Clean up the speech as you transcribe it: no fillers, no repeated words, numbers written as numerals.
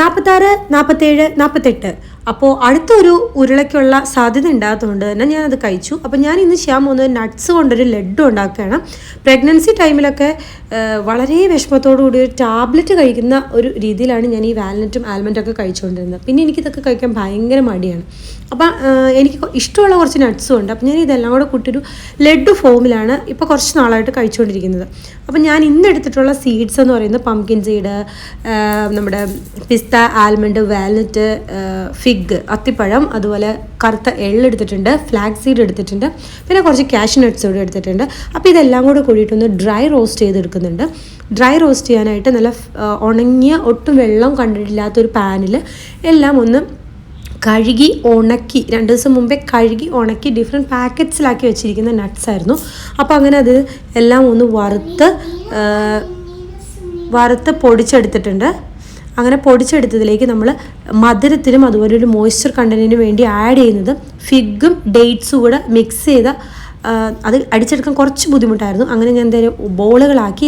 46, 47, 48. അപ്പോൾ അടുത്തൊരു ഉരുളയ്ക്കുള്ള സാധ്യത ഉണ്ടാകത്തുകൊണ്ട് തന്നെ ഞാനത് കഴിച്ചു. അപ്പോൾ ഞാൻ ഇന്ന് ചെയ്യാൻ പോകുന്നത് നട്ട്സ് കൊണ്ടൊരു ലഡ്ഡു ഉണ്ടാക്കുകയാണ്. പ്രഗ്നൻസി ടൈമിലൊക്കെ വളരെ വിഷമത്തോടുകൂടി ഒരു ടാബ്ലറ്റ് കഴിക്കുന്ന ഒരു രീതിയിലാണ് ഞാൻ ഈ വാൽനട്ടും ആൽമൻഡൊക്കെ കഴിച്ചുകൊണ്ടിരുന്നത്. പിന്നെ എനിക്കിതൊക്കെ കഴിക്കാൻ ഭയങ്കര മടിയാണ്. അപ്പം എനിക്ക് ഇഷ്ടമുള്ള കുറച്ച് നട്ട്സും ഉണ്ട്. അപ്പം ഞാൻ ഇതെല്ലാം കൂടെ കൂട്ടിയൊരു ലഡ്ഡു ഫോമിലാണ് ഇപ്പോൾ കുറച്ച് നാളായിട്ട് കഴിച്ചുകൊണ്ടിരിക്കുന്നത്. അപ്പം ഞാൻ ഇന്ന് എടുത്തിട്ടുള്ള സീഡ്സ് എന്ന് പറയുന്നത് പംകിൻ സീഡ്, നമ്മുടെ പിസ്ത, ആൽമണ്ട്, വാൽനട്ട്, ഫിഗ്, അത്തിപ്പഴം, അതുപോലെ കറുത്ത എള്ളെടുത്തിട്ടുണ്ട്, ഫ്ലാക്സ് സീഡ് എടുത്തിട്ടുണ്ട്, പിന്നെ കുറച്ച് കാഷ്യൂ നട്ട്സ് കൂടെ എടുത്തിട്ടുണ്ട്. അപ്പോൾ ഇതെല്ലാം കൂടെ കൂടിയിട്ടൊന്ന് ഡ്രൈ റോസ്റ്റ് ചെയ്തെടുക്കുന്നുണ്ട്. ഡ്രൈ റോസ്റ്റ് ചെയ്യാനായിട്ട് നല്ല ഉണങ്ങിയ ഒട്ടും വെള്ളം കണ്ടിട്ടില്ലാത്തൊരു പാനിൽ എല്ലാം ഒന്ന് കഴുകി ഉണക്കി 2 ദിവസം മുമ്പേ കഴുകി ഉണക്കി ഡിഫറെൻറ്റ് പാക്കറ്റ്സിലാക്കി വെച്ചിരിക്കുന്ന നട്ട്സ് ആയിരുന്നു. അപ്പോൾ അങ്ങനെ അത് എല്ലാം ഒന്ന് വറുത്ത് പൊടിച്ചെടുത്തിട്ടുണ്ട്. അങ്ങനെ പൊടിച്ചെടുത്തതിലേക്ക് നമ്മൾ മധുരത്തിനും അതുപോലെ ഒരു മോയ്സ്ചർ കണ്ടൻറ്റിന് വേണ്ടി ആഡ് ചെയ്യുന്നത് ഫിഗും ഡേറ്റ്സും കൂടെ മിക്സ് ചെയ്ത അത് അടിച്ചെടുക്കാൻ കുറച്ച് ബുദ്ധിമുട്ടായിരുന്നു. അങ്ങനെ ഞാൻ എന്തായാലും ബോളുകളാക്കി